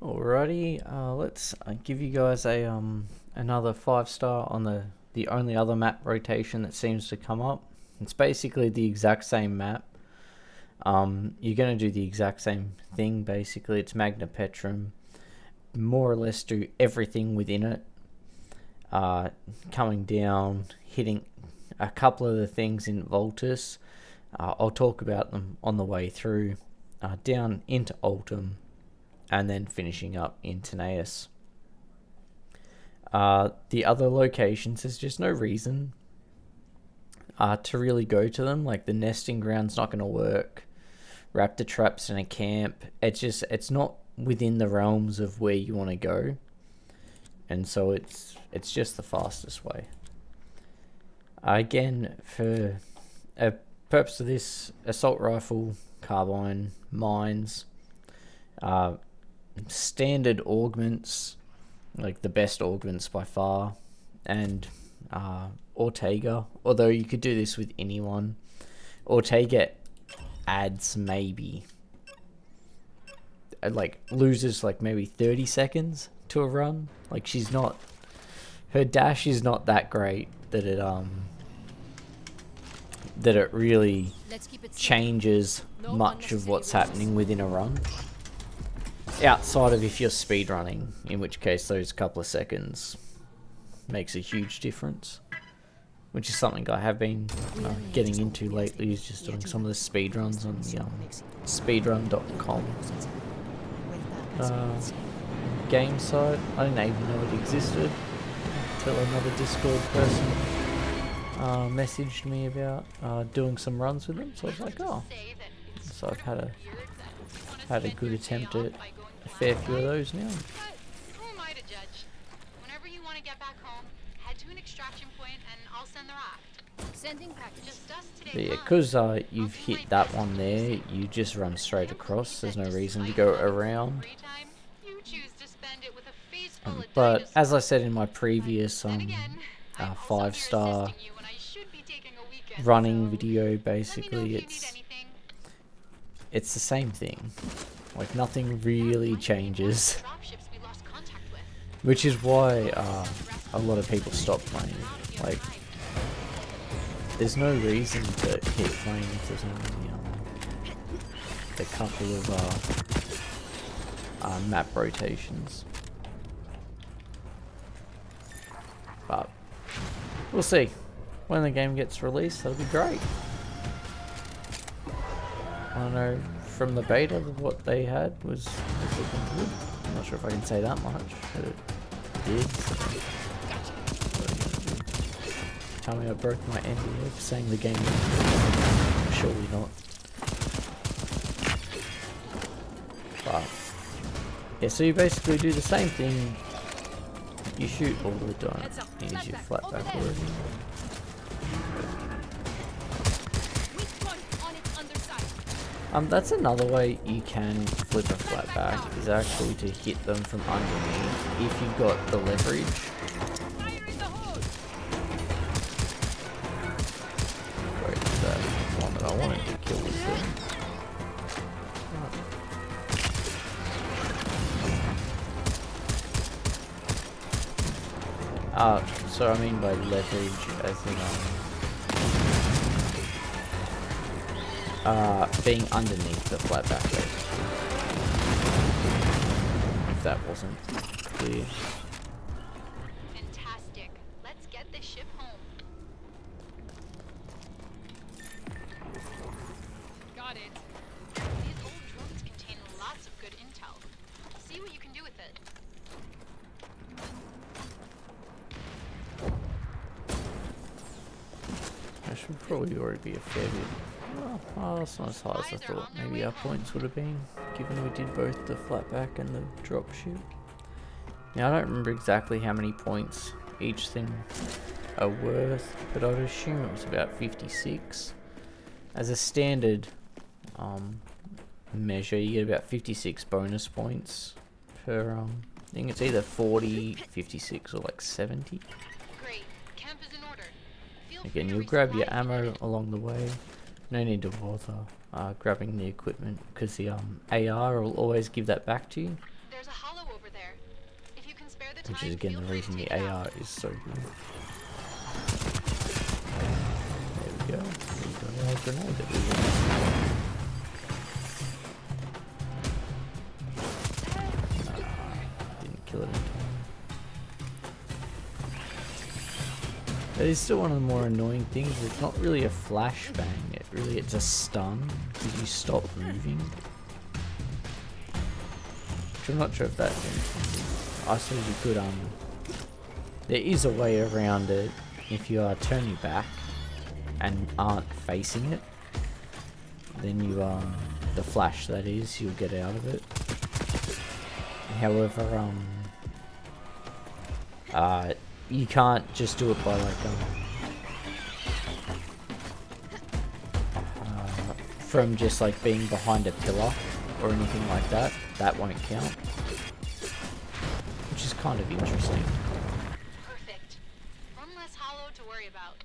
Alrighty, let's give you guys a another 5-star on the only other map rotation that seems to come up. It's basically the exact same map. You're gonna do the exact same thing. Basically, it's Magna Petrum. More or less do everything within it. Coming down, hitting a couple of the things in Voltus. I'll talk about them on the way through. Down into Ultim, and then finishing up in Teneus. The other locations, there's just no reason to really go to them. Like the nesting ground's not going to work. Raptor traps in a camp. It's not within the realms of where you want to go, and so it's just the fastest way. Again, for a purpose of this, assault rifle, carbine, mines, standard augments, like the best augments by far, and Ortega, although you could do this with anyone. Ortega adds maybe loses like maybe 30 seconds to a run. Like her dash is not that great that it really changes much of what's happening within a run. Outside of if you're speedrunning, in which case those couple of seconds makes a huge difference. Which is something I have been getting into lately, is just doing some of the speedruns on the speedrun.com game site. I didn't even know it existed until another Discord person messaged me about doing some runs with them, so I was like, oh. So I've had a good attempt at a fair few of those now. Who am I to judge? Whenever you want to get back home, head to an extraction point and I'll send the raft. Sending packages us today. But yeah, because you've hit that one there, you just run straight across. There's no reason to go around. But as I said in my previous 5-star running video, basically it's the same thing. Like nothing really changes, which is why a lot of people stop playing. Like there's no reason to keep playing if there's only a couple of map rotations. But we'll see. When the game gets released, that'll be great. I don't know, from the beta, what they had was looking good. I'm not sure if I can say that much, but it did. Tell me I broke my NDA for saying the game was good. Surely not. But yeah, so you basically do the same thing. You shoot all the time. Use your flatback already. That's another way you can flip a flatback, is actually to hit them from underneath if you've got the leverage. Wait, that one that I wanted to kill was there. So I mean by leverage as in being underneath the flatback, basically. If that wasn't clear. Fantastic. Let's get this ship home. Got it. These old drones contain lots of good intel. See what you can do with it. I should probably already be a fair bit. Oh, that's not as high as I thought. Maybe our points would have been, given we did both the flatback and the dropship. Now, I don't remember exactly how many points each thing are worth, but I would assume it was about 56. As a standard measure, you get about 56 bonus points per, I think it's either 40, 56, or like 70. Great. Camp is in order. Again, you'll grab your ammo along the way. no need to bother grabbing the equipment, because the AR will always give that back to you. There's a hollow over there. If you can spare the time, Which is again feel the free reason to the take it AR out. is so good. There we go. We got our grenade that we want. Didn't kill it in time. That is still one of the more annoying things. It's not really a flashbang. It's a stun because you stop moving. Which I'm not sure if that's anything. I suppose you could there is a way around it if you are turning back and aren't facing it. Then you the flash that is, you'll get out of it. However, you can't just do it by like from just like being behind a pillar or anything like that. That won't count, which is kind of interesting. Perfect. One less hollow to worry about.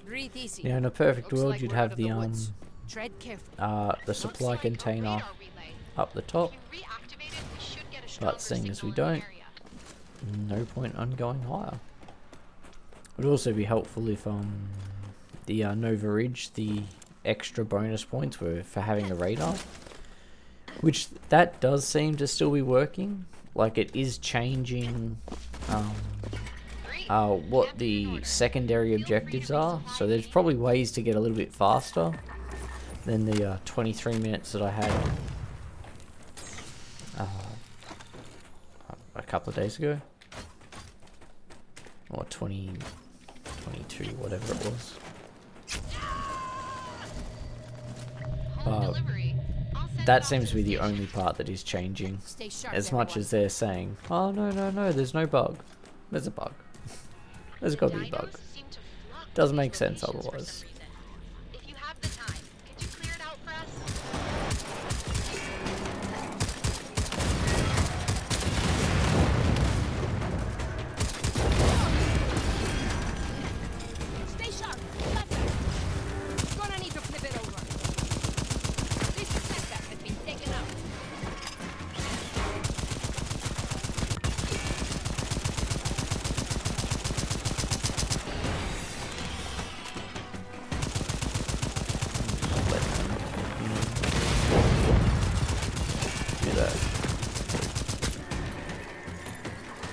Breathe easy. Yeah, in a perfect Looks world, like you'd we're out have of the woods. Tread carefully. the supply Looks like a container radar relay. up the top, If you reactivate it, we should get a stronger but seeing as we signal in don't, the area. no point on going higher. It would also be helpful if the Nova Ridge, the extra bonus points were for having a radar, which that does seem to still be working. Like it is changing what the secondary objectives are, so there's probably ways to get a little bit faster than the 23 minutes that I had a couple of days ago, or 22, whatever it was. Home delivery. I'll send it That off seems to be the station. only part that is changing. Stay sharp, As much everyone. as they're saying, oh no, there's no bug. There's a bug. There's got to be a bug. Dinos seem to flock to Doesn't these make sense locations for otherwise. some reason. If you have the time, could you clear it out for us? Stay sharp. Left. Gonna need to flip it over. This setback has been taken out. Do that.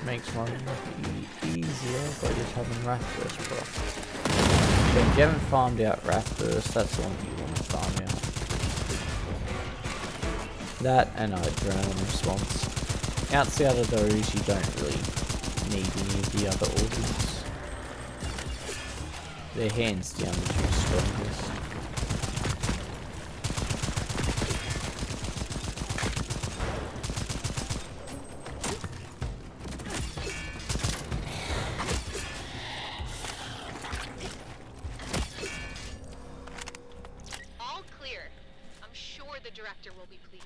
Makes my life easier by just having Wrath Burst proc. So if you haven't farmed out Wrath Burst, that's the one you want to farm out. That and Adrenaline Response. Outside of those, you don't really need any of the other organs. They're hands down the two strongest. All clear. I'm sure the director will be pleased.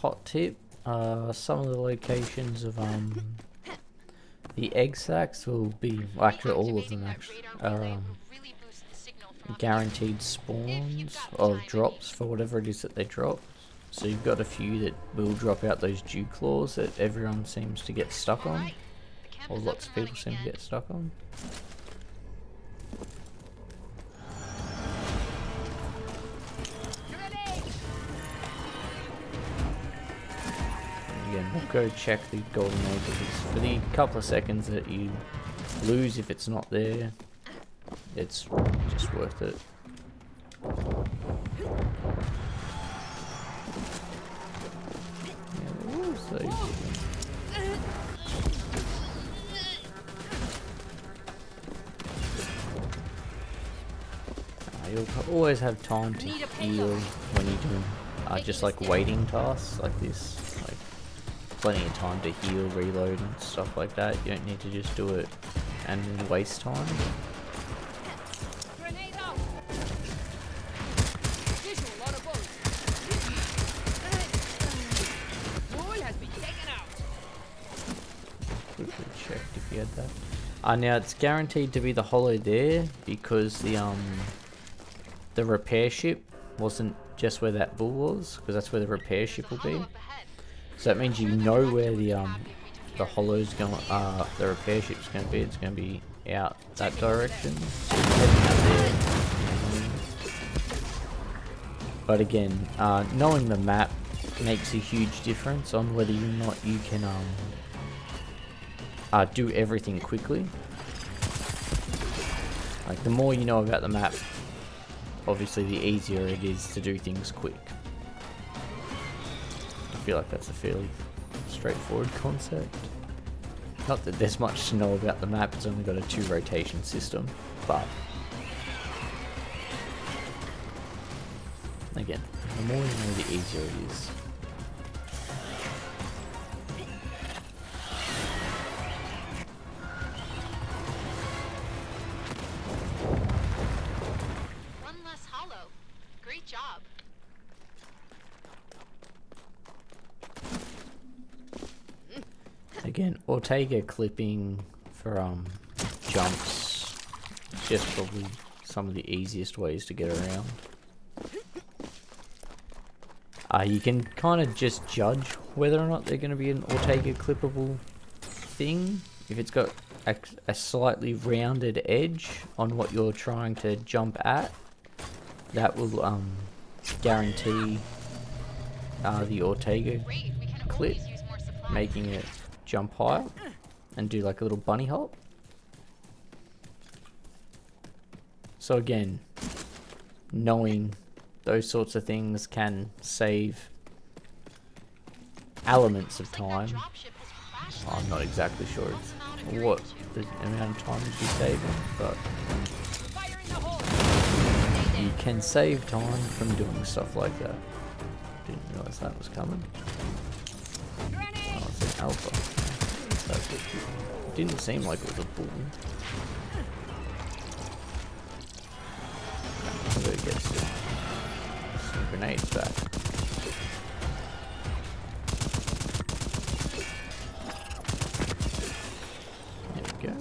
Hot tip, some of the locations of the egg sacs will be, well, actually all of them Reactivating that actually, radar are relay will really boost the signal from up here. guaranteed spawns of drops for whatever it is that they drop. So you've got a few that will drop out those dew claws that everyone seems to get stuck on, Alright, the camp or is lots up of and people running seem to again. get stuck on. Grenade! Again, we'll go check the golden egg because for the couple of seconds that you lose if it's not there, it's just worth it. Yeah, there was those. You'll always have time to Need a heal payload. when you do just like waiting tasks like this. Like plenty of time to heal, reload, and stuff like that. You don't need to just do it and then waste time. Grenade out! Now it's guaranteed to be the hollow there because the repair ship wasn't just where that bull was, because that's where the repair ship will be. So that means you know where the hollow's going, the repair ship's going to be. It's going to be out that direction. So you're heading out there. But again, knowing the map makes a huge difference on whether or not you can do everything quickly. Like, the more you know about the map, obviously the easier it is to do things quick. I feel like that's a fairly straightforward concept. Not that there's much to know about the map, it's only got a 2 rotation system, but again, the more you know, the easier it is. One less hollow. Great job. Again, Ortega clipping for jumps is just probably some of the easiest ways to get around. You can kind of just judge whether or not they're going to be an Ortega clippable thing. If it's got a slightly rounded edge on what you're trying to jump at, that will guarantee the Ortega clip, making it jump higher and do like a little bunny hop. So again, knowing those sorts of things can save elements of time. I'm not exactly sure what the amount of time you'd be saving, but you can save time from doing stuff like that. Didn't realise that was coming. Oh, it's an alpha. It didn't seem like it was a bull. I'm gonna get some grenades back. There we go.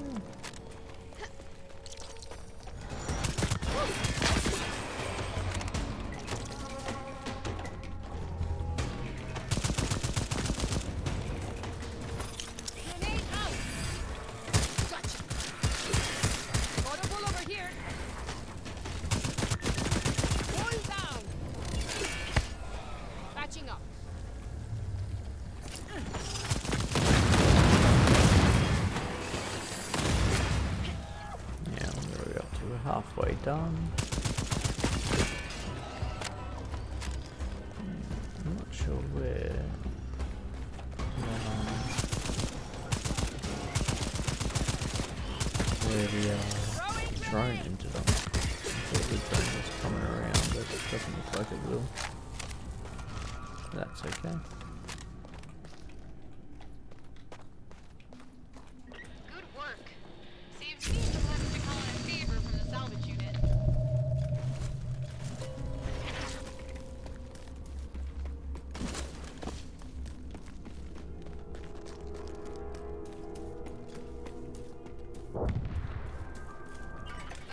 Halfway done. I'm not sure where. Where the drone ended up. I thought the drone was coming around, but it doesn't look like it will. That's okay. Good work. Saved me from having to call in a favor from the salvage unit.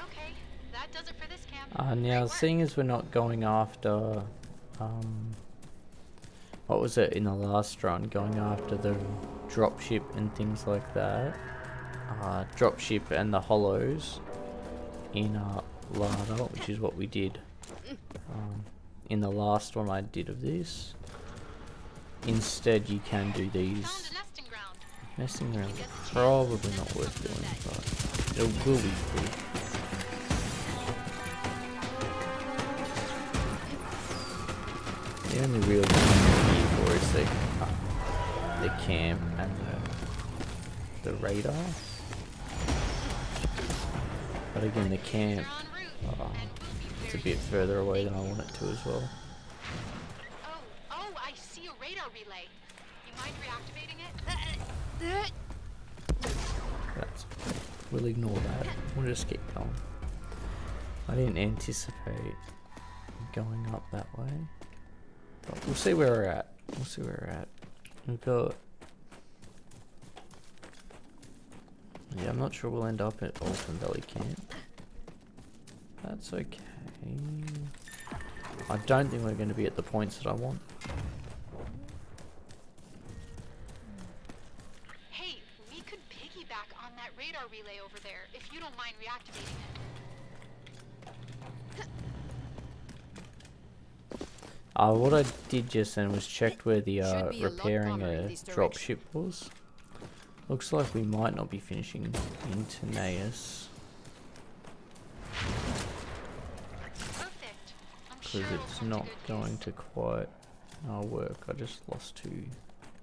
Okay, that does it for this camp. Now, seeing as we're not going after, what was it in the last run, going after the dropship and things like that, dropship and the hollows in Lada, which is what we did in the last one I did of this. Instead, you can do these. Found a nesting ground. Nesting grounds are probably not worth doing, but it will be cool. The only real thing here for is the camp and the radar. But again, the camp, it's a bit further away than I want it to as well. Oh, I see a radar relay. You mind reactivating it? That's okay. We'll ignore that. We'll just keep going. I didn't anticipate going up that way. But we'll see where we're at. We'll see where we're at. We've got Yeah, I'm not sure we'll end up at Alton Valley Camp. That's okay. I don't think we're going to be at the points that I want. Hey, we could piggyback on that radar relay over there, if you don't mind reactivating it. What I did just then was checked where the Should be a lot repairing calmer in a this dropship was. Looks like we might not be finishing in Teneus. Perfect. I'm Because sure it'll it's come to not good going use. to quite work. I just lost 2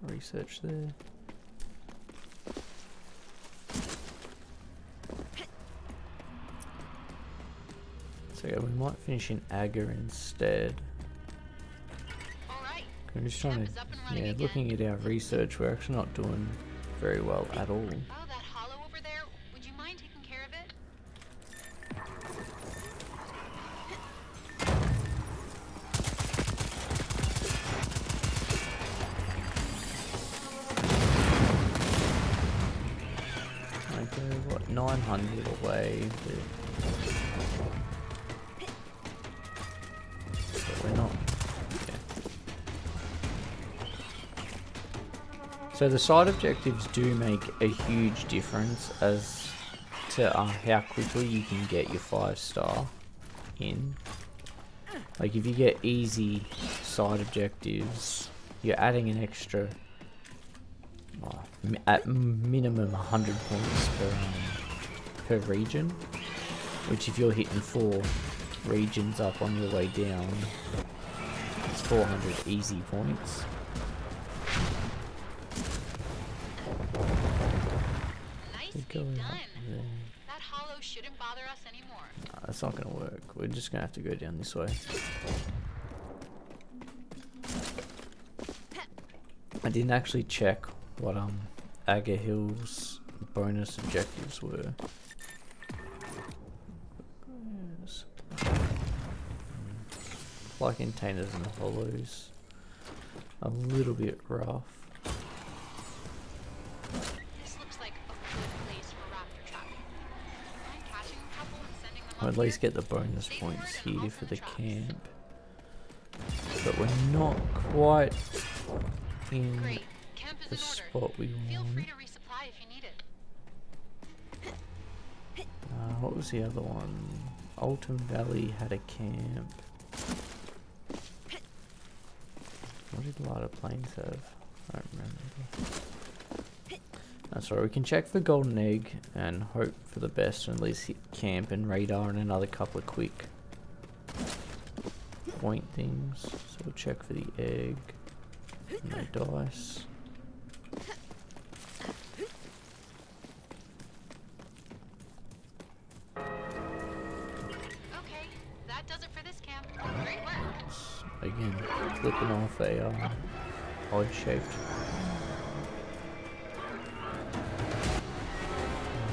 research there. So yeah, we might finish in Aga instead. All right. I'm just trying Camp to, is up and running yeah, again. looking at our research, we're actually not doing very well at all. Oh, that hollow over there. Would you mind taking care of it? Okay, what, 900 away, but we're not, yeah. So the side objectives do make a huge difference as to how quickly you can get your 5-star in. Like if you get easy side objectives, you're adding an extra, at minimum 100 points per region, which if you're hitting 4 regions up on your way down, it's 400 easy points. Nicely Going done. up there. That hollow shouldn't bother us anymore. Nah, that's not gonna work. We're just gonna have to go down this way. I didn't actually check what Aga Hill's bonus objectives were. Yes. Supply containers and hollows. A little bit rough. This looks like a good place for raptor trapping. Mind catching a couple and sending them I'll up at least here? get the bonus Safe points word and here off for the the traps. camp. But we're not quite in Great. Camp is the in order. spot we Feel want. free to resupply if you need it. What was the other one? Alton Valley had a camp. What did Lighter Plains have? I don't remember. That's right, we can check for Golden Egg and hope for the best and at least hit camp and radar and another couple of quick point things. So we'll check for the egg. No dice. Okay, that does it for this camp. Great work. Again, flipping off a odd shaped.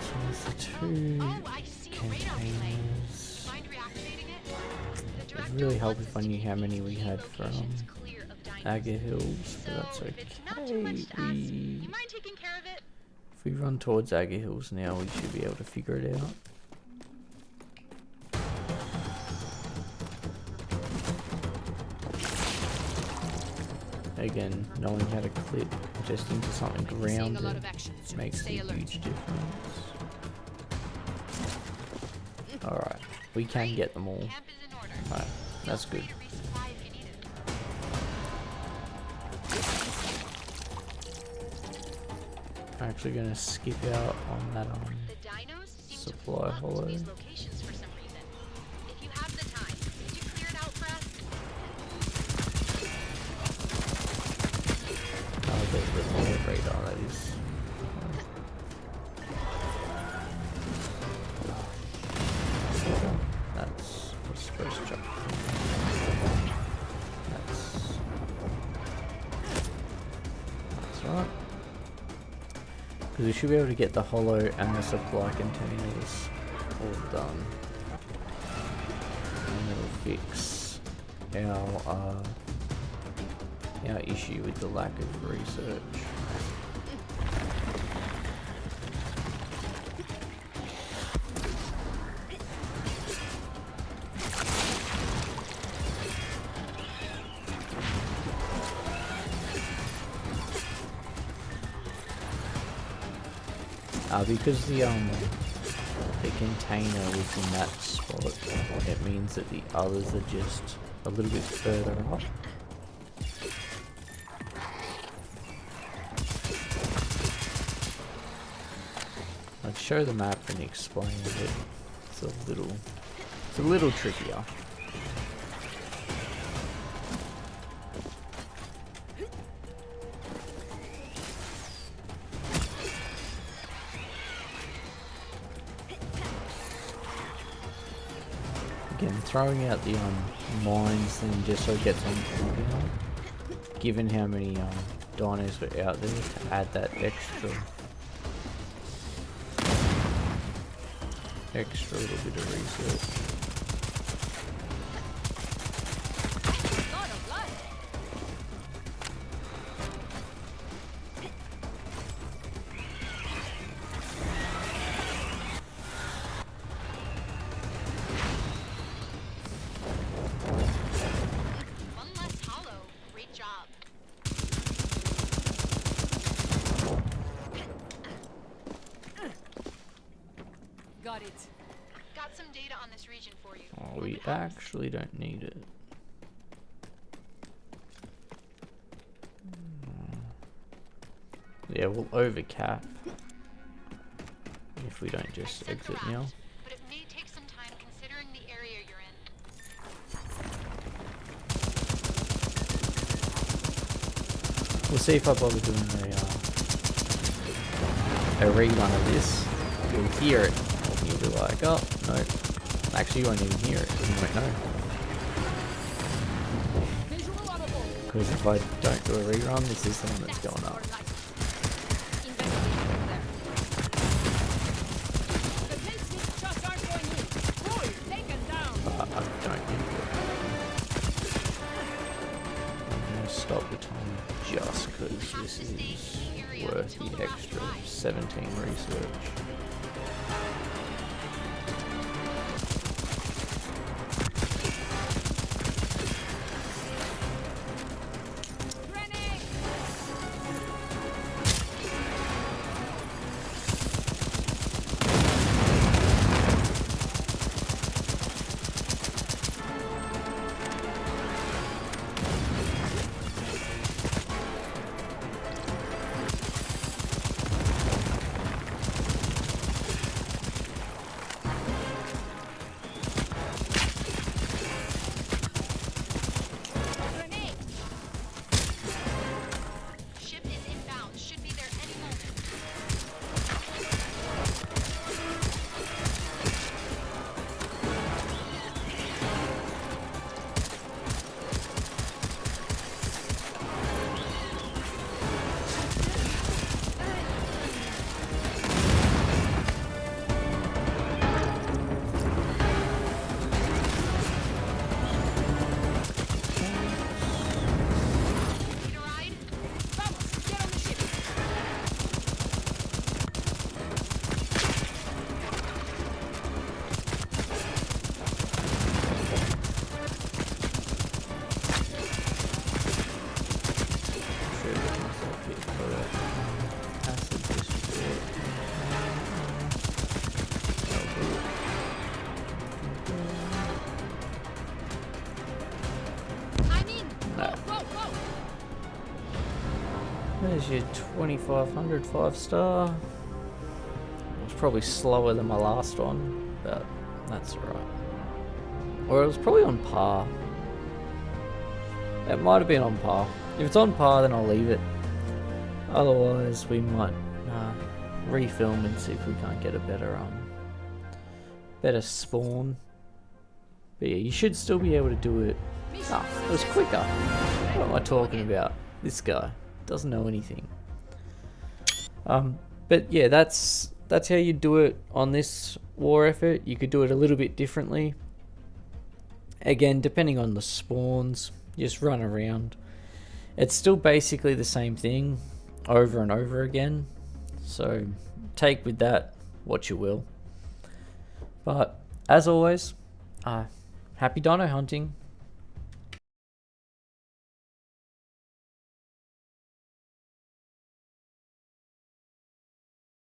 So there's the 2 Oh, I see a radar relay. containers. Mind reactivating it? The It'd director really help wants if us I to knew keep how these many we key had from locations clear of dinos. Aga Hills, but that's So, if it's not too much to ask, okay. you mind taking care of it? If we run towards Aga Hills now, we should be able to figure it out. Again, knowing how to clip just into something Seeing a lot grounded of action, so makes stay a alert. huge difference. Alright, we can Great. get them all. Camp is in order. Alright, that's Feel good. free to resupply if you need it. I'm actually going to skip out on that The dinos seem Supply to flock hollow. to these locations for some reason. If you have the time, could you clear it out for us? the radar, that is. That's a supposed to jump. That's right. Because we should be able to get the hollow and the supply containers all done. And it'll fix our issue with the lack of research. Because the container was in that spot, it means that the others are just a little bit further up. I'd show the map and explain it. It's a little trickier. Again, throwing out the mines then just so it gets on cooldown. Given how many dinos were out there, to add that extra little bit of research. One less hollow. Great job. Got it. Got some data on this region for you. Oh, we actually don't need it. Yeah, we'll overcap if we don't just exit now. But it may take some time considering the area you're in. We'll see if I bother doing a rerun of this. You'll hear it, and you'll be like, oh, no. Actually, you won't even hear it, you won't know. Because if I don't do a rerun, this is the one that's going up. But I don't need it. I'm going to stop the time just because this is worth the extra 17 research. Ship is inbound. Should be there any moment. Need a ride? Vamos, get on the ship. I'm in. No. Go, go, go. There's your 2500 5-star. It's probably slower than my last one, but that's alright. Or it was probably on par. It might have been on par. If it's on par, then I'll leave it. Otherwise, we might refilm and see if we can't get a better spawn. But yeah, you should still be able to do it. Ah, it was quicker. What am I talking about? This guy doesn't know anything. But yeah, that's how you do it on this war effort. You could do it a little bit differently. Again, depending on the spawns, just run around. It's still basically the same thing over and over again. So take with that what you will. But as always, happy dino hunting.